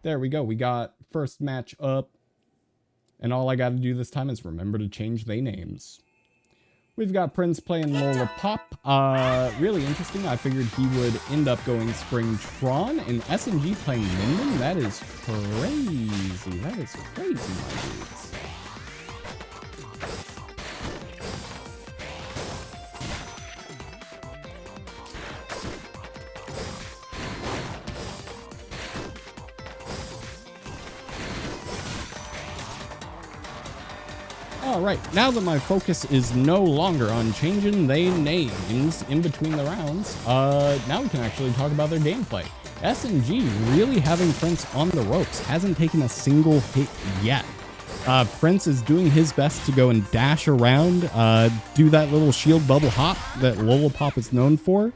There we go. We got first match up. And all I got to do this time is remember to change their names. We've got Pr1nc3 playing Lola Pop. Really interesting. I figured he would end up going Spring Tron, and SNG playing Minden. That is crazy. That is crazy, my dudes. Alright, now that my focus is no longer on changing their names in between the rounds, now we can actually talk about their gameplay. SNG really having Pr1nc3 on the ropes, hasn't taken a single hit yet. Pr1nc3 is doing his best to go and dash around, do that little shield bubble hop that Lollipop is known for.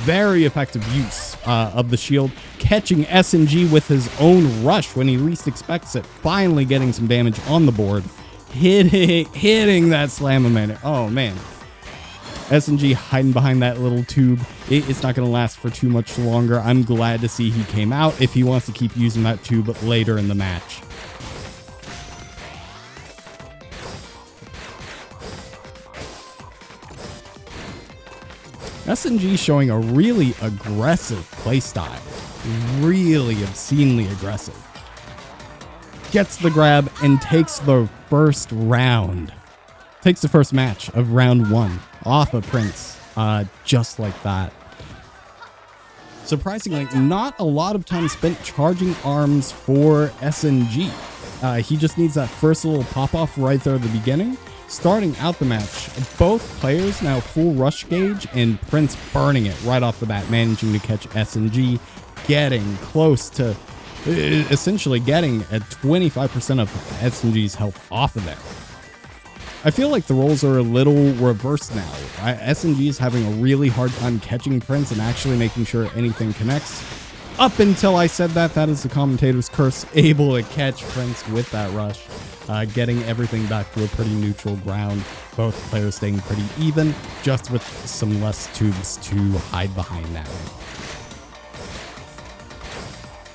Very effective use of the shield, catching SNG with his own rush when he least expects it, finally getting some damage on the board. Hitting that slam-o-man. Oh, man. SNG hiding behind that little tube. It's not going to last for too much longer. I'm glad to see he came out if he wants to keep using that tube later in the match. SNG showing a really aggressive playstyle. Really obscenely aggressive. Gets the grab and takes the first round. Takes the first match of round 1 off of Pr1nc3, just like that. Surprisingly, not a lot of time spent charging arms for SNG. He just needs that first little pop-off right there at the beginning. Starting out the match, both players now full rush gauge, and Pr1nc3 burning it right off the bat, managing to catch SNG, getting close to essentially getting at 25% of SNG's health off of there. I feel like the roles are a little reversed now. SNG is having a really hard time catching Pr1nc3 and actually making sure anything connects. Up until I said that, that is the commentator's curse, able to catch Pr1nc3 with that rush, getting everything back to a pretty neutral ground. Both players staying pretty even, just with some less tubes to hide behind now.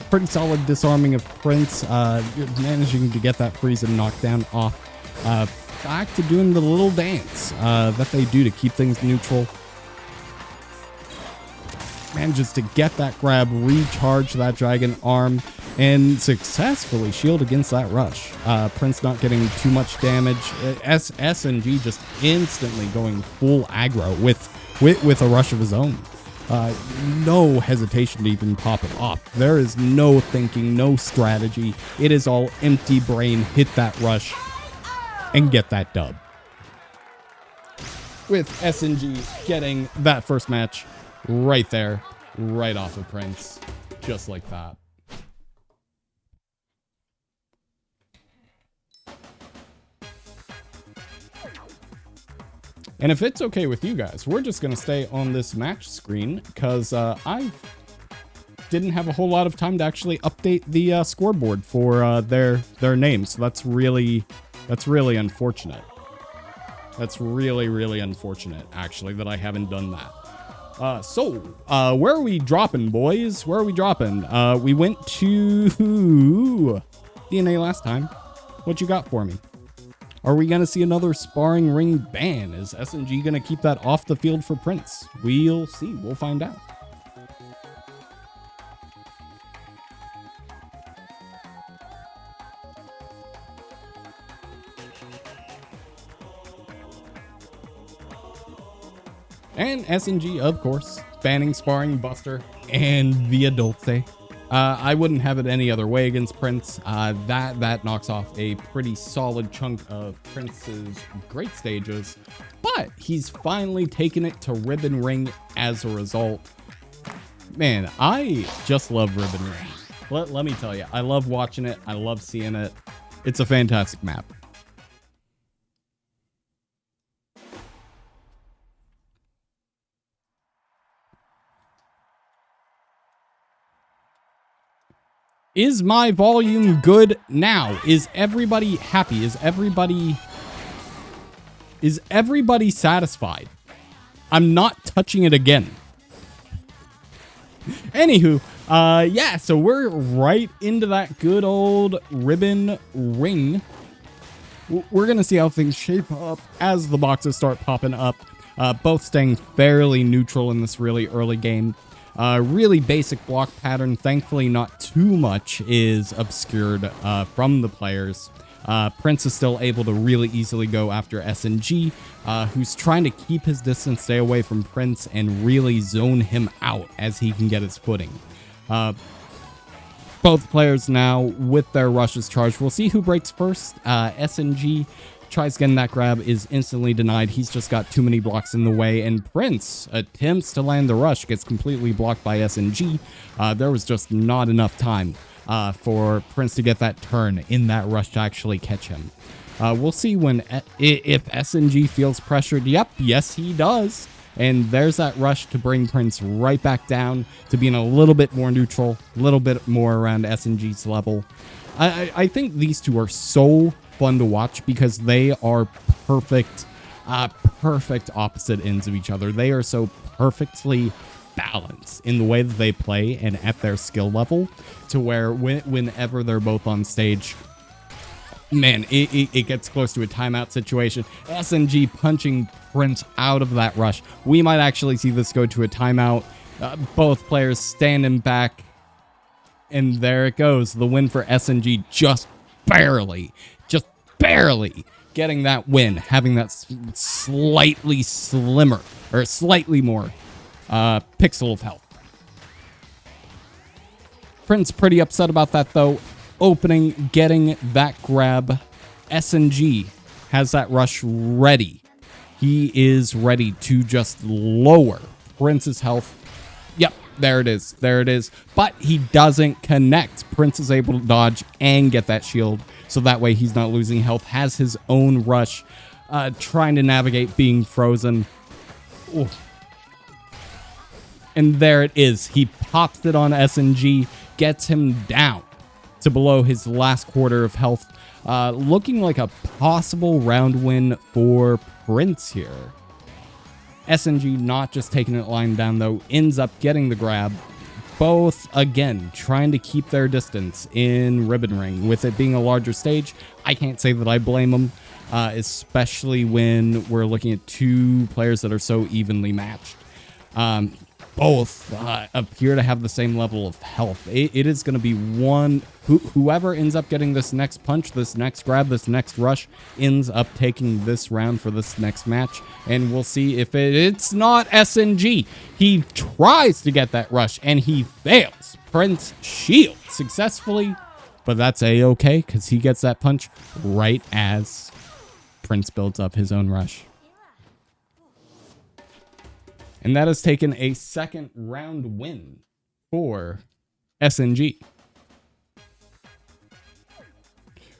Pretty solid disarming of Pr1nc3, managing to get that freeze and knockdown off. Back to doing the little dance that they do to keep things neutral. Manages to get that grab, recharge that dragon arm, and successfully shield against that rush. Pr1nc3 not getting too much damage. SNG just instantly going full aggro with a rush of his own. No hesitation to even pop it off. There is no thinking, no strategy. It is all empty brain, hit that rush, and get that dub. With SNG getting that first match right there, right off of Pr1nc3, just like that. And if it's okay with you guys, we're just going to stay on this match screen because I didn't have a whole lot of time to actually update the scoreboard for their names. So that's really unfortunate. That's really unfortunate, actually, that I haven't done that. So where are we dropping, boys? Where are we dropping? We went to DNA last time. What you got for me? Are we going to see another sparring ring ban? Is SNG going to keep that off the field for Pr1nc3? We'll see. We'll find out. And SNG, of course, banning Sparring Buster and the Adulce. I wouldn't have it any other way against Pr1nc3. That knocks off a pretty solid chunk of Pr1nc3's great stages, but he's finally taken it to Ribbon Ring as a result. Man, I just love Ribbon Ring. Let me tell you, I love watching it. I love seeing it. It's a fantastic map. Is my volume good now? Is everybody happy? Is everybody satisfied? I'm not touching it again. Anywho, Yeah, so we're right into that good old ribbon ring. We're going to see how things shape up as the boxes start popping up. Both staying fairly neutral in this really early game. Really basic block pattern. Thankfully, not too much is obscured from the players. Pr1nc3 is still able to really easily go after SNG, who's trying to keep his distance, stay away from Pr1nc3 and really zone him out as he can get his footing. Both players now with their rushes charged. We'll see who breaks first. SNG tries getting that grab, is instantly denied. He's just got too many blocks in the way, and Pr1nc3 attempts to land the rush, gets completely blocked by SNG. There was just not enough time for Pr1nc3 to get that turn in that rush to actually catch him. We'll see when if SNG feels pressured. Yep, yes he does. And there's that rush to bring Pr1nc3 right back down to being a little bit more neutral, a little bit more around SNG's level. I think these two are so fun to watch because they are perfect opposite ends of each other. They are so perfectly balanced in the way that they play and at their skill level to where whenever they're both on stage, man, it gets close to a timeout situation. SNG punching Pr1nc3 out of that rush. We might actually see this go to a timeout. Both players standing back. And there it goes. The win for SNG just barely getting that win. Having that slightly slimmer or slightly more pixel of health. Pr1nc3 pretty upset about that though. Opening, getting that grab. SNG has that rush ready. He is ready to just lower Pr1nc3's health. Yep, there it is. There it is. But he doesn't connect. Pr1nc3 is able to dodge and get that shield. So that way he's not losing health. Has his own rush. Trying to navigate being frozen. Ooh. And there it is. He pops it on SNG. Gets him down to below his last quarter of health. Looking like a possible round win for Pr1nc3 here. SNG not just taking it lying down though, ends up getting the grab. Both, again, trying to keep their distance in Ribbon Ring. With it being a larger stage, I can't say that I blame them, especially when we're looking at two players that are so evenly matched. Both appear to have the same level of health. It is going to be whoever ends up getting this next punch, this next grab, this next rush, ends up taking this round for this next match. And we'll see if it's not SNG. He tries to get that rush and he fails. Pr1nc3 shield successfully, but that's a-okay because he gets that punch right as Pr1nc3 builds up his own rush. And that has taken a second round win for SNG.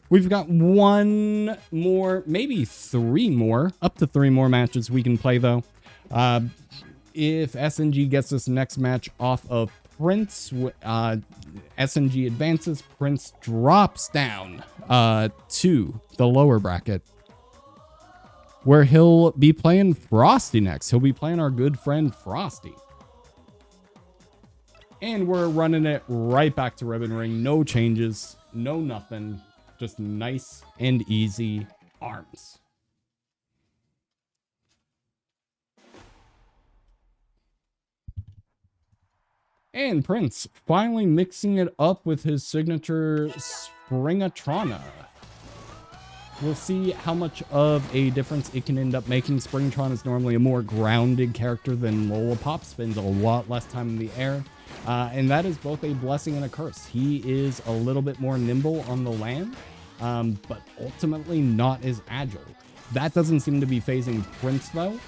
We've got one more, maybe three more, up to three more matches we can play though. If SNG gets this next match off of Pr1nc3, SNG advances, Pr1nc3 drops down to the lower bracket, where he'll be playing Frosty next. He'll be playing our good friend Frosty. And we're running it right back to Ribbon Ring. No changes, no nothing. Just nice and easy arms. And Pr1nc3 finally mixing it up with his signature Pr1nc3. We'll see how much of a difference it can end up making. Pr1nc3 is normally a more grounded character than Lollipop, spends a lot less time in the air. And that is both a blessing and a curse. He is a little bit more nimble on the land, but ultimately not as agile. That doesn't seem to be phasing Pr1nc3 though.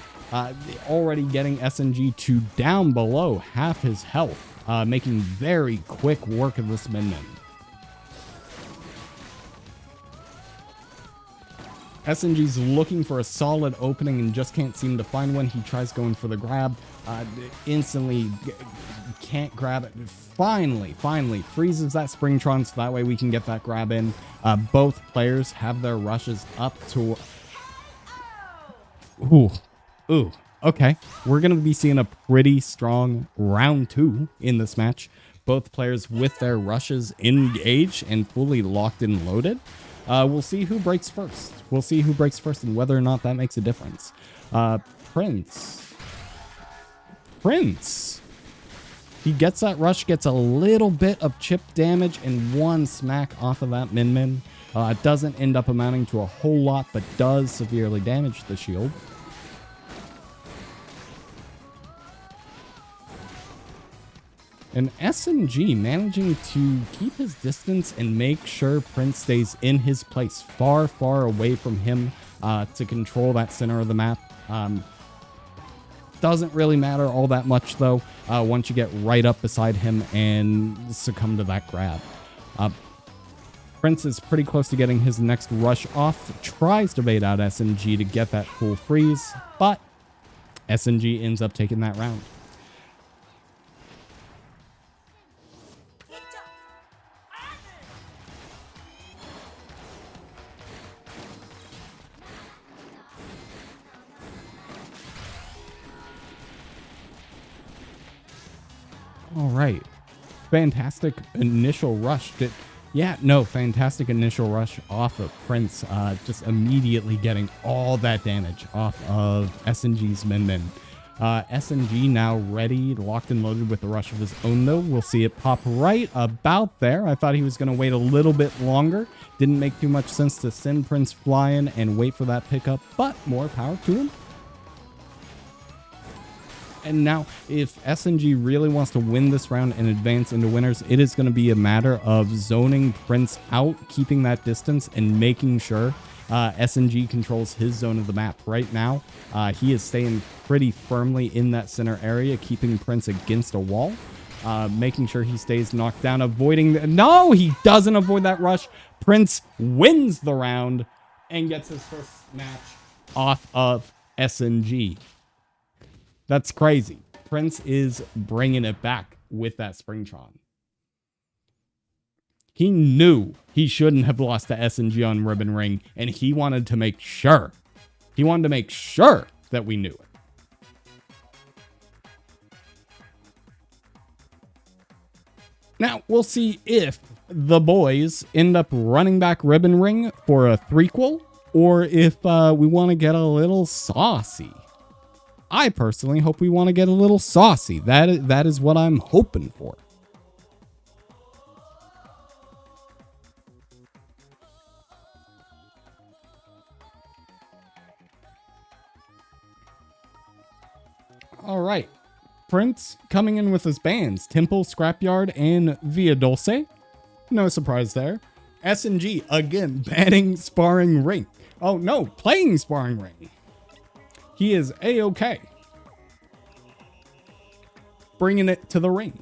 Already getting SNG to down below half his health, making very quick work of this minion. SNG's looking for a solid opening and just can't seem to find one. He tries going for the grab, instantly can't grab it. Finally freezes that Springtron so that way we can get that grab in. Both players have their rushes up to... Ooh, okay. We're going to be seeing a pretty strong round two in this match. both players with their rushes engaged and fully locked and loaded. We'll see who breaks first. We'll see who breaks first and whether or not that makes a difference. Pr1nc3. He gets that rush, gets a little bit of chip damage, and one smack off of that Min. It doesn't end up amounting to a whole lot, but does severely damage the shield. And SNG managing to keep his distance and make sure Pr1nc stays in his place, far, far away from him to control that center of the map. Doesn't really matter all that much, though, once you get right up beside him and succumb to that grab. Pr1nc is pretty close to getting his next rush off, tries to bait out SNG to get that full freeze, but SNG ends up taking that round. All right. Fantastic initial rush. Fantastic initial rush off of Pr1nc. Just immediately getting all that damage off of SNG's Min. SNG now ready, locked and loaded with a rush of his own, though. We'll see it pop right about there. I thought he was going to wait a little bit longer. Didn't make too much sense to send Pr1nc flying and wait for that pickup, but more power to him. And now, if SNG really wants to win this round and advance into winners, it is going to be a matter of zoning Pr1nc out, keeping that distance, and making sure SNG controls his zone of the map. Right now, he is staying pretty firmly in that center area, keeping Pr1nc against a wall, making sure he stays knocked down, avoiding... No, he doesn't avoid that rush. Pr1nc wins the round and gets his first match off of SNG. That's crazy. Pr1nc is bringing it back with that Springtron. He knew he shouldn't have lost to SNG on Ribbon Ring, and he wanted to make sure. He wanted to make sure that we knew it. Now, we'll see if the boys end up running back Ribbon Ring for a threequel, or if we want to get a little saucy. I personally hope we want to get a little saucy. That is what I'm hoping for. All right. Pr1nc coming in with his bands, Temple, Scrapyard, and Via Dulce. No surprise there. SNG, again, banning Sparring Ring. Oh, no, playing Sparring Ring. He is A-OK. Bringing it to the ring.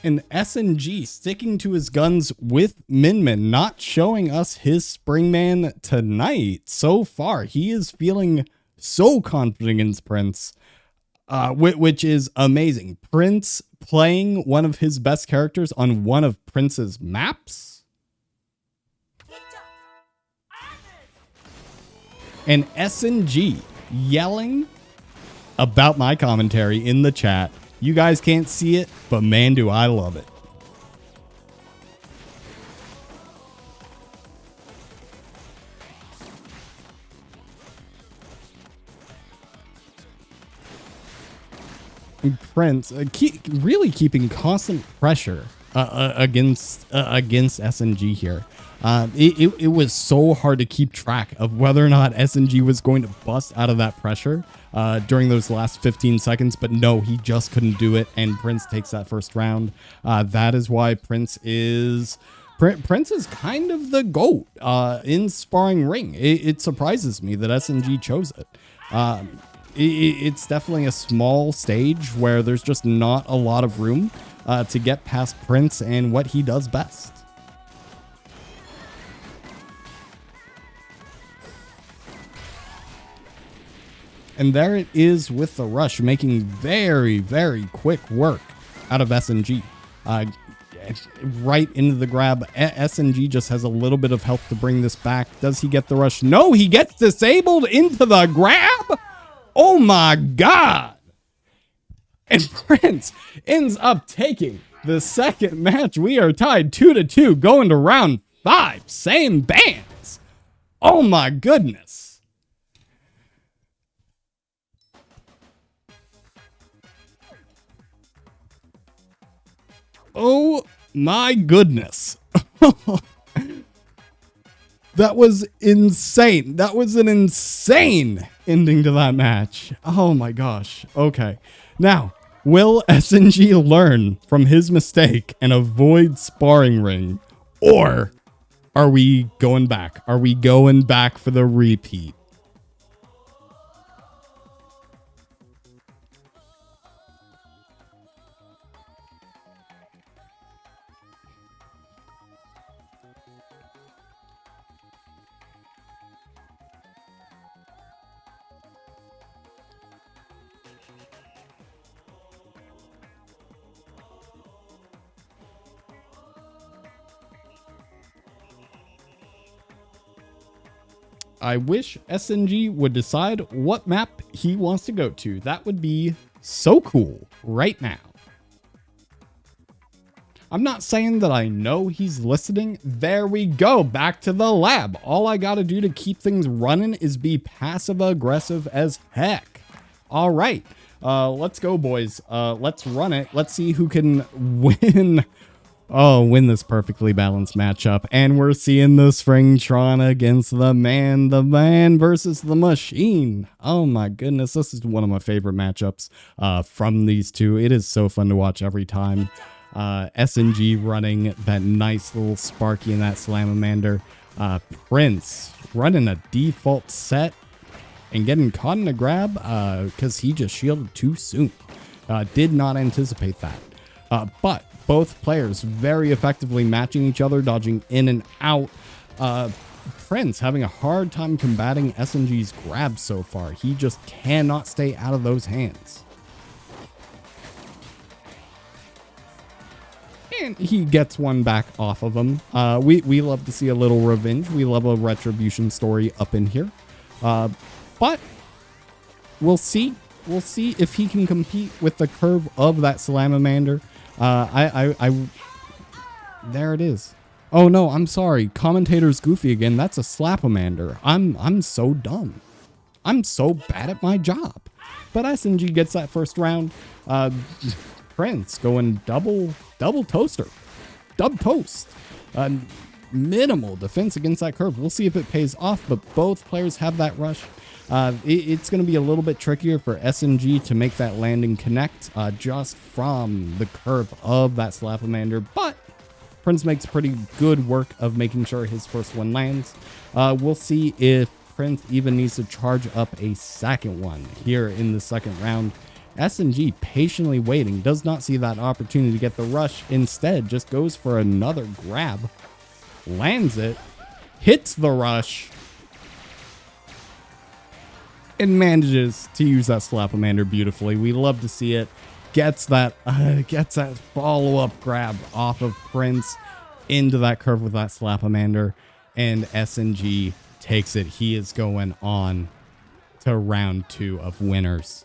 And SNG sticking to his guns with Min, not showing us his Springman tonight. So far, he is feeling so confident against Pr1nc, which is amazing. Pr1nc playing one of his best characters on one of Pr1nce's maps. And SNG yelling about my commentary in the chat. You guys can't see it, but man, do I love it. Pr1nc really keeping constant pressure against SNG here. It was so hard to keep track of whether or not SNG was going to bust out of that pressure during those last 15 seconds, but no, he just couldn't do it, and Pr1nc takes that first round. That is why Pr1nc is kind of the GOAT in Sparring Ring. It surprises me that SNG chose it. It's definitely a small stage where there's just not a lot of room to get past Pr1nc and what he does best. And there it is with the rush, making very, very quick work out of SNG. right into the grab. SNG just has a little bit of health to bring this back. Does he get the rush? No, he gets disabled into the grab. Oh my God. And Pr1nc3 ends up taking the second match. We are tied 2-2 going to round 5. Same bands. Oh my goodness. Oh my goodness. That was insane. That was an insane ending to that match. Oh my gosh. Okay. Now, will SNG learn from his mistake and avoid sparring ring? Or are we going back? Are we going back for the repeat? I wish SNG would decide what map he wants to go to. That would be so cool right now. I'm not saying that I know he's listening. There we go. Back to the lab. All I got to do to keep things running is be passive aggressive as heck. All right. Let's go, boys. Let's run it. Let's see who can win. Win this perfectly balanced matchup. And we're seeing the Pr1nc3 against the man versus the machine. Oh my goodness. This is one of my favorite matchups from these two. It is so fun to watch every time. SNG running that nice little Sparky and that Salamander. Pr1nc3 running a default set and getting caught in a grab because he just shielded too soon. Did not anticipate that. But both players very effectively matching each other, dodging in and out. Pr1nc3 having a hard time combating SNG's grabs so far. He just cannot stay out of those hands. And he gets one back off of him. We love to see a little revenge. We love a retribution story up in here. But we'll see. We'll see if he can compete with the curve of that Salamander. There it is. Oh no, I'm sorry. Commentator's goofy again. That's a Slapamander. I'm so dumb. I'm so bad at my job. But SNG gets that first round. Pr1nc3 going double toaster. Dub toast. Minimal defense against that curve. We'll see if it pays off, but both players have that rush. It's going to be a little bit trickier for SNG to make that landing connect just from the curve of that Salamander, but Pr1nc3 makes pretty good work of making sure his first one lands. We'll see if Pr1nc3 even needs to charge up a second one here in the second round. SNG patiently waiting, does not see that opportunity to get the rush, instead just goes for another grab, lands it, hits the rush, and manages to use that Salamander beautifully. We love to see it. Gets that follow-up grab off of Pr1nc3 into that curve with that Salamander, and SNG takes it. He is going on to round 2 of winners.